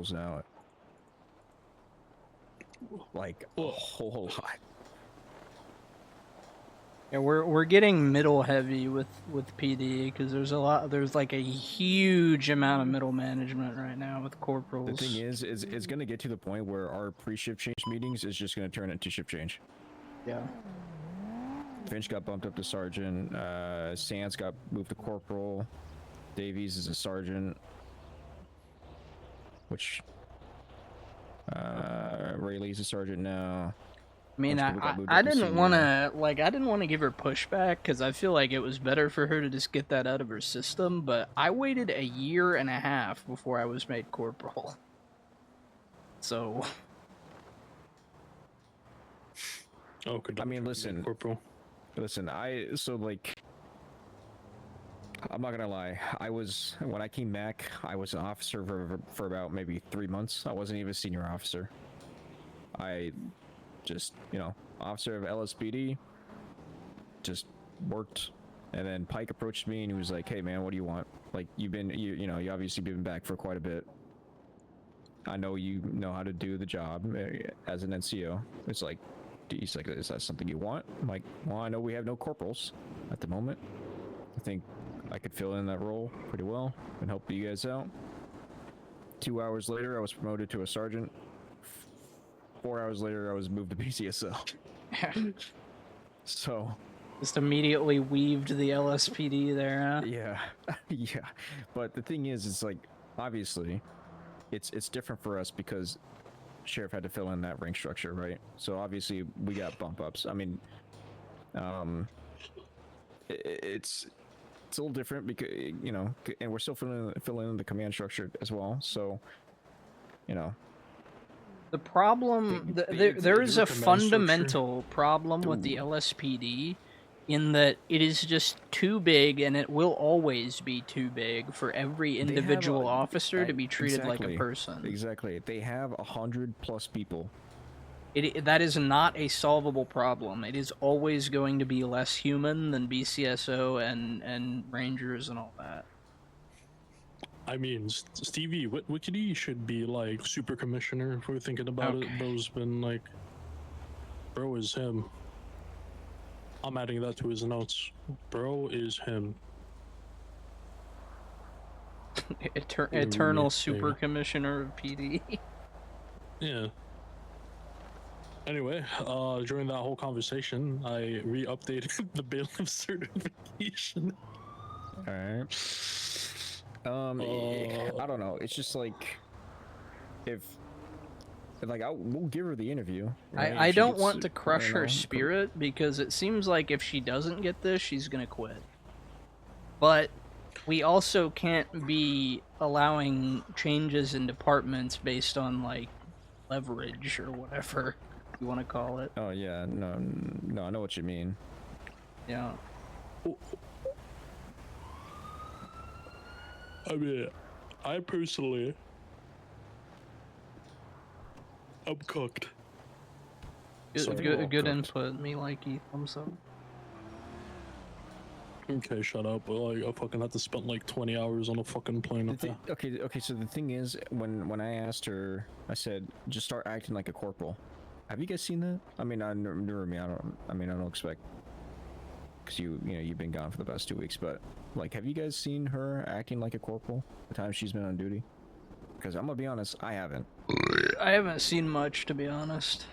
corporals now. Like a whole lot. Yeah, we're getting middle heavy with PD because there's like a huge amount of middle management right now with corporals. The thing is it's gonna get to the point where our pre-shift change meetings is just gonna turn into shift change. Yeah. Finch got bumped up to sergeant. Sands got moved to corporal. Davies is a sergeant. Which Rayleigh's a sergeant now. I mean, I didn't want to give her pushback because I feel like it was better for her to just get that out of her system. But I waited a year and a half before I was made corporal. So. Oh, good. I mean, listen, corporal. Listen, I'm not gonna lie. When I came back, I was an officer for about maybe 3 months. I wasn't even a senior officer. I just, officer of LSPD, just worked. And then Pike approached me and he was like, "Hey man, what do you want? Like, you obviously been back for quite a bit. I know you know how to do the job as an NCO." He's like, "Is that something you want?" I'm like, "Well, I know we have no corporals at the moment. I think I could fill in that role pretty well and help you guys out." 2 hours later, I was promoted to a sergeant. 4 hours later, I was moved to PCSL. So, just immediately weaved the LSPD there, huh? Yeah, yeah. But the thing is, it's like, obviously, it's different for us because sheriff had to fill in that rank structure, right? So obviously we got bump ups. I mean, it's a little different because and we're still filling in the command structure as well. So, the problem, there is a fundamental problem with the LSPD in that it is just too big, and it will always be too big for every individual officer to be treated like a person. Exactly. They have 100+ people. That is not a solvable problem. It is always going to be less human than BCSO and Rangers and all that. I mean, Stevie Wickedy should be like super commissioner if we're thinking about it. Bro's been like, bro is him. I'm adding that to his notes. Bro is him. Eternal super commissioner of PD. Yeah. Anyway, during that whole conversation, I re-updated the bailiff certification. All right. I don't know. It's just like, we'll give her the interview. Right? I don't want to crush her spirit because it seems like if she doesn't get this, she's gonna quit. But we also can't be allowing changes in departments based on like leverage or whatever you want to call it. Oh yeah, no, I know what you mean. Yeah. I mean, I personally, I'm cooked. Good input. Me like you. Thumbs up. Okay, shut up. But like, I fucking had to spend like 20 hours on a fucking plane up there. Okay. So the thing is, when I asked her, I said, just start acting like a corporal. Have you guys seen that? I mean, I don't expect, because you've been gone for the past 2 weeks, but like, have you guys seen her acting like a corporal the time she's been on duty? Because I'm gonna be honest, I haven't. I haven't seen much, to be honest.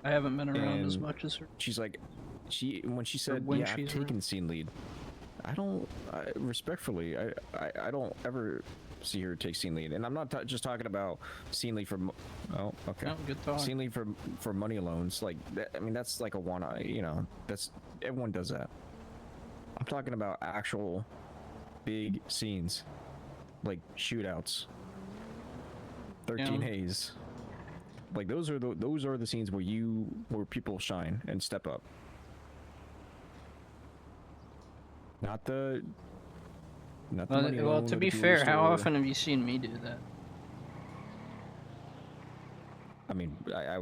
I haven't been around as much as her. She's like, when she said, "Yeah, I've taken scene lead," respectfully, I don't ever see her take scene lead, and I'm not just talking about scene lead for. Oh, okay. No, good talk. Scene lead for money loans, like I mean, that's like a one. That's everyone does that. I'm talking about actual big scenes, like shootouts. 13 Haze. Like those are the scenes where people shine and step up. Not the money well, loan to or be the fair, jewelry how store. often have you seen me do that? I mean, I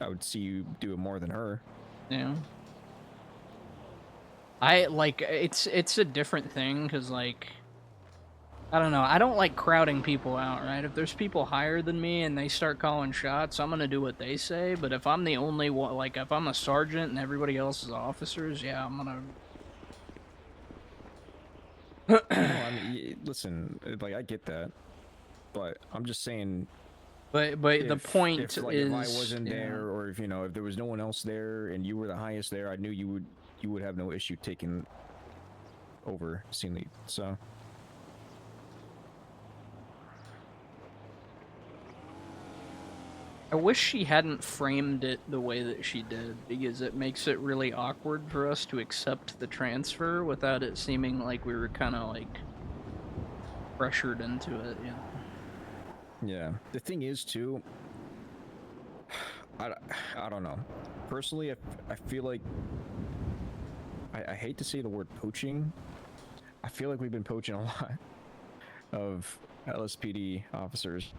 would see you do it more than her. Yeah. I like it's a different thing because like I don't know. I don't like crowding people out, right? If there's people higher than me and they start calling shots, I'm gonna do what they say. But if I'm the only one, like if I'm a sergeant and everybody else is officers, yeah, I'm gonna. No, I mean, listen, like I get that, but I'm just saying. But the point if, like, is, if I wasn't there, or if if there was no one else there, and you were the highest there, I knew you would have no issue taking over scene lead. So. I wish she hadn't framed it the way that she did, because it makes it really awkward for us to accept the transfer without it seeming like we were kind of like pressured into it. Yeah. The thing is, too, I don't know. Personally, I feel like I hate to say the word poaching. I feel like we've been poaching a lot of LSPD officers.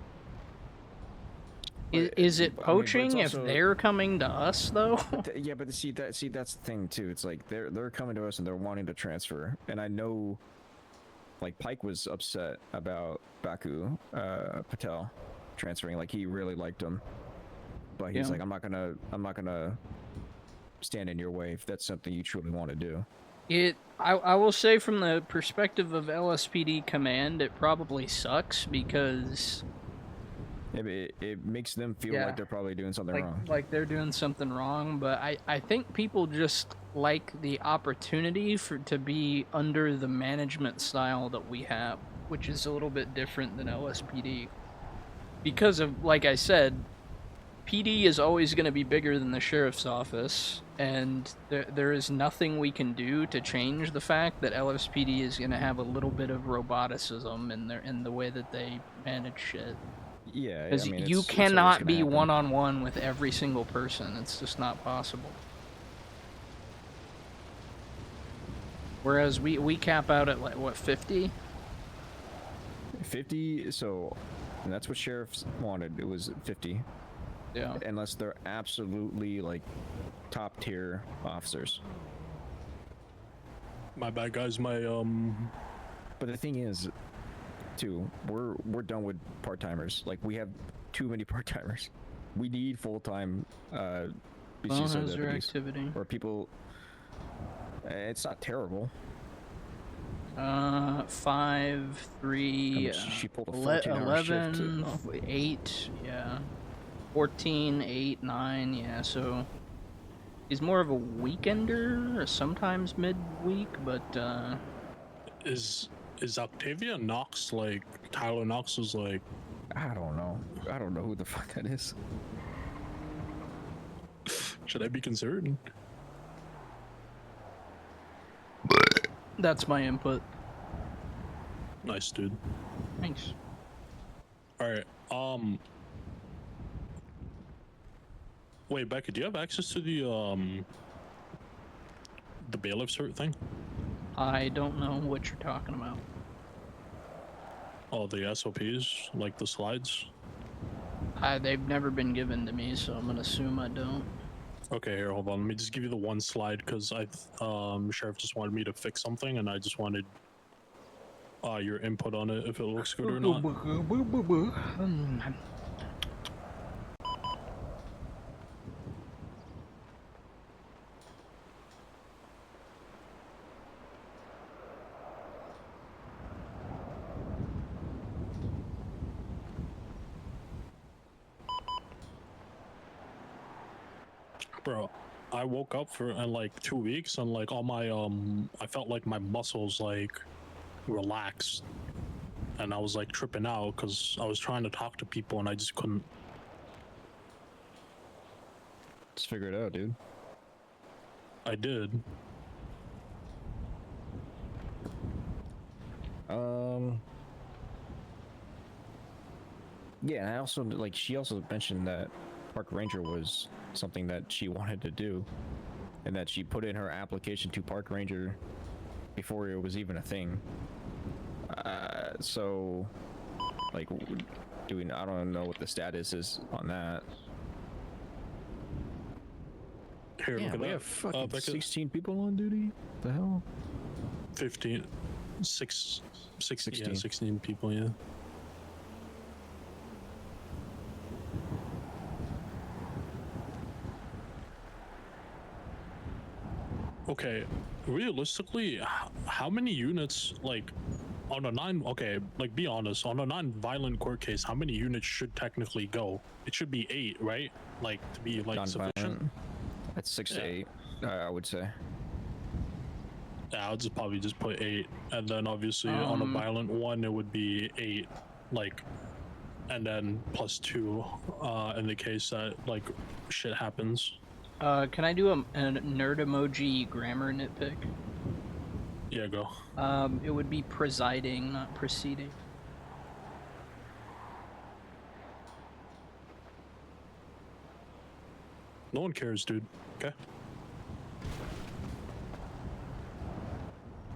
Is it poaching also, if they're coming to us though? Yeah, but see that's the thing too. It's like they're coming to us and they're wanting to transfer, and I know, like Pike was upset about Baku Patel transferring. Like he really liked him, but he's like, I'm not gonna stand in your way if that's something you truly want to do. I will say from the perspective of LSPD command, it probably sucks because. It makes them feel like they're probably doing something wrong. Like they're doing something wrong, but I think people just like the opportunity to be under the management style that we have, which is a little bit different than LSPD. Because of, like I said, PD is always going to be bigger than the sheriff's office, and there is nothing we can do to change the fact that LSPD is going to have a little bit of roboticism in the way that they manage shit. Yeah, because you cannot be one-on-one with every single person. It's just not possible. Whereas we cap out at like what, 50? 50. So, and that's what sheriffs wanted. It was 50. Yeah. Unless they're absolutely like top tier officers. My bad, guys. My But the thing is, too, we're done with part-timers. Like, we have too many part-timers. We need full-time BCSO deputies. Activity. Or people. It's not terrible. 5, 3, she pulled a 14-hour 11, 8, yeah. 14, 8, 9, yeah, so he's more of a weekender, or sometimes midweek, but Is Octavia Knox like Tyler Knox was like? I don't know who the fuck that is. Should I be concerned? That's my input. Nice, dude. Thanks. All right. Wait, Becca, do you have access to the bailiff cert thing? I don't know what you're talking about. Oh, the SOPs, like the slides? They've never been given to me, so I'm gonna assume I don't. Okay, here, hold on. Let me just give you the one slide, because Sheriff just wanted me to fix something, and I just wanted your input on it, if it looks good or not. Bro, I woke up in like 2 weeks and like all my I felt like my muscles like relaxed, and I was like tripping out because I was trying to talk to people and I just couldn't. Just figure it out, dude. I did. Yeah, and I also, like, she also mentioned that Park Ranger was something that she wanted to do, and that she put in her application to Park Ranger before it was even a thing. So, like, I don't know what the status is on that. Here, Yeah, look at we that. have fucking 16 people on duty. The hell? 15. six, 16. yeah, 16 people, yeah. Okay, realistically, how many units, like, on a like, be honest, on a non-violent court case, how many units should technically go? It should be 8, right? Like, to be, like, sufficient? Non-violent. That's 6 to 8, I would say. Yeah, I'll probably just put 8, and then obviously on a violent one, it would be 8, like, and then plus 2, in the case that, like, shit happens. Can I do a nerd emoji grammar nitpick? Yeah, go. It would be presiding, not proceeding. No one cares, dude. Okay.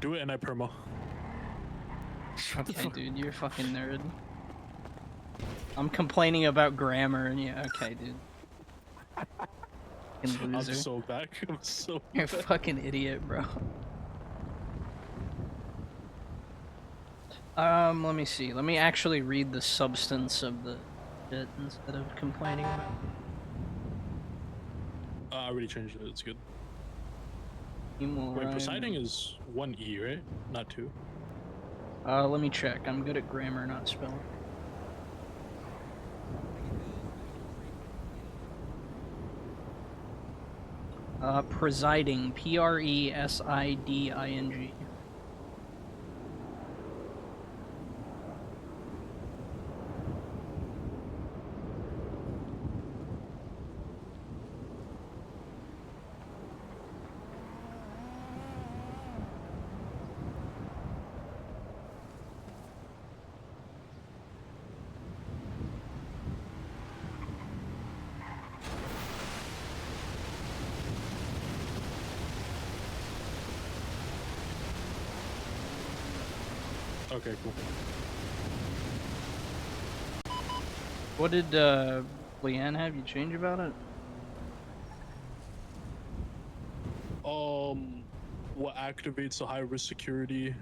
Do it and I perma. Shut the Okay, fuck. dude, you're a fucking nerd. I'm complaining about grammar, and yeah, okay, dude. Fucking loser. I'm so back. I'm so. You're a fucking idiot, bro. Let me see. Let me actually read the substance of the shit instead of complaining about it. I already changed it. It's good. Team Wait, Orion. presiding is 1E, right? Not 2. Let me check. I'm good at grammar, not spelling. Presiding. Presiding. Okay, cool. What did Leanne have you change about it? What activates a high risk security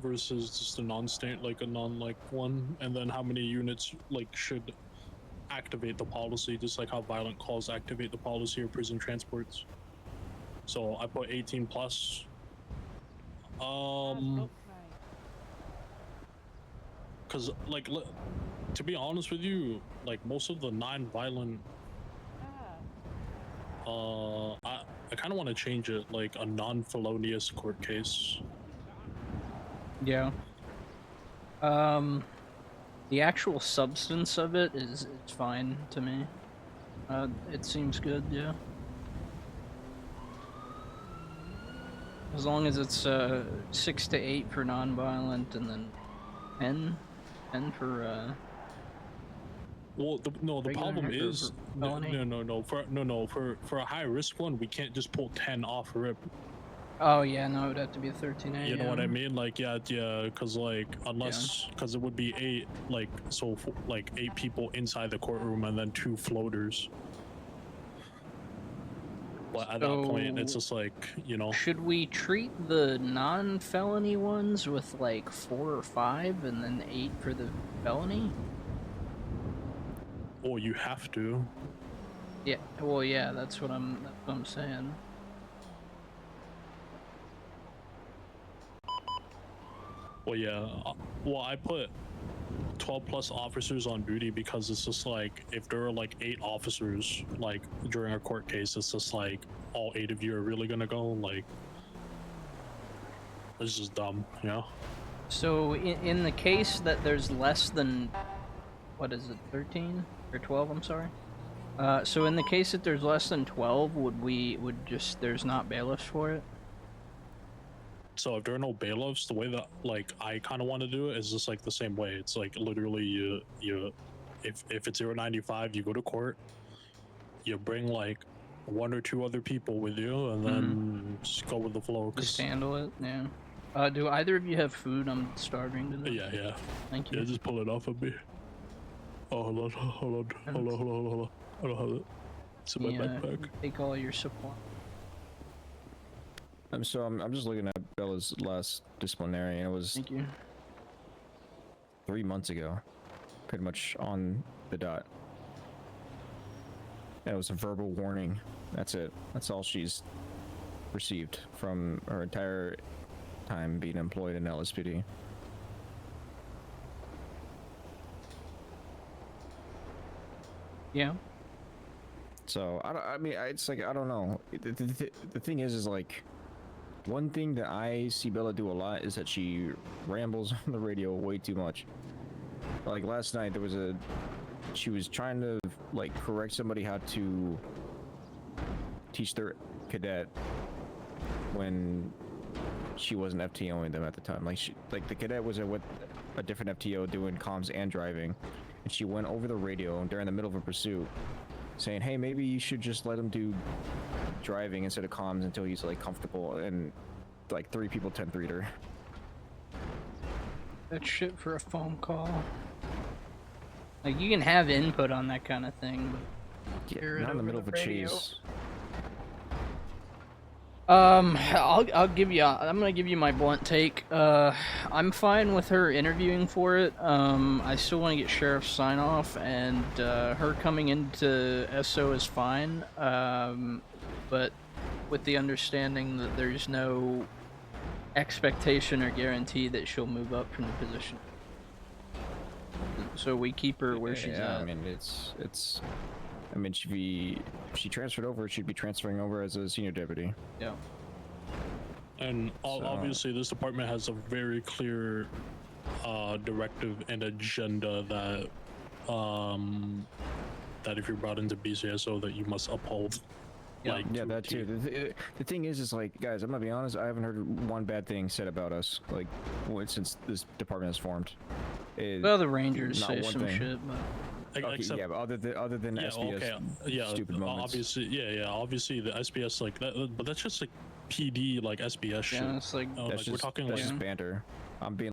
versus just a non-state, like a non-like one, and then how many units like should activate the policy, just like how violent calls activate the policy or prison transports. So I put 18 plus. Cause like, to be honest with you, like most of the non-violent, I kind of want to change it, like a non-felonious court case. Yeah. The actual substance of it is fine to me. It seems good, yeah. As long as it's 6 to 8 for non-violent, and then 10 for Well, the regular problem hacker is for felony? for a high risk one, we can't just pull 10 off rip. Oh yeah, no, it would have to be a 13A. You know what I mean? Like, yeah, because like unless because it would be 8, like so like 8 people inside the courtroom and then 2 floaters. But at that point, it's just like, you know. Should we treat the non-felony ones with like 4 or 5, and then 8 for the felony? Oh, you have to. Yeah. Well, yeah, that's what I'm saying. Well, yeah. Well, I put 12 plus officers on duty because it's just like if there are like 8 officers like during a court case, it's just like all 8 of you are really gonna go. Like, it's just dumb, you know. So in the case that there's less than, what is it, 13 or 12? I'm sorry. So in the case that there's less than 12, there's not bailiffs for it? So if there are no bailiffs, the way that like I kind of want to do it is just like the same way. It's like literally you if it's 095, you go to court, you bring like 1 or 2 other people with you, and then just go with the flow. Just handle it, yeah. Do either of you have food? I'm starving today. Yeah. Thank you. Yeah, just pull it off of me. Oh, hold on. I don't have it. It's in my backpack. Take all your supply. I'm just looking at Bella's last disciplinary, and it was Thank you. 3 months ago, pretty much on the dot. And it was a verbal warning. That's it. That's all she's received from her entire time being employed in LSPD. Yeah. So I mean, it's like I don't know. The thing is like, one thing that I see Bella do a lot is that she rambles on the radio way too much. Like last night, she was trying to like correct somebody how to teach their cadet when she wasn't FTOing them at the time. Like the cadet was with a different FTO doing comms and driving, and she went over the radio during the middle of a pursuit, saying, "Hey, maybe you should just let him do driving instead of comms until he's like comfortable." And like 3 people 10-3'd her. That's shit for a phone call. Like, you can have input on that kind of thing, but Yeah, not in the middle of a chase. I'll give you. I'm gonna give you my blunt take. I'm fine with her interviewing for it. I still want to get sheriff's sign off, and her coming into SO is fine. But with the understanding that there's no expectation or guarantee that she'll move up from the position. So we keep her where she's at. I mean, I mean, if she transferred over, she'd be transferring over as a senior deputy. Yeah. And obviously, this department has a very clear directive and agenda that that if you're brought into BCSO, that you must uphold. Yeah, like, yeah, that too. The thing is like, guys, I'm gonna be honest. I haven't heard one bad thing said about us, like, since this department has formed. Well, the Rangers not say one some thing. shit, but Okay, Except, yeah, but other than yeah, SBS, okay, yeah, stupid moments. obviously, yeah, obviously the SBS like that, but that's just like PD like SBS shit. yeah, it's like Like, we're talking that's like just banter. I'm being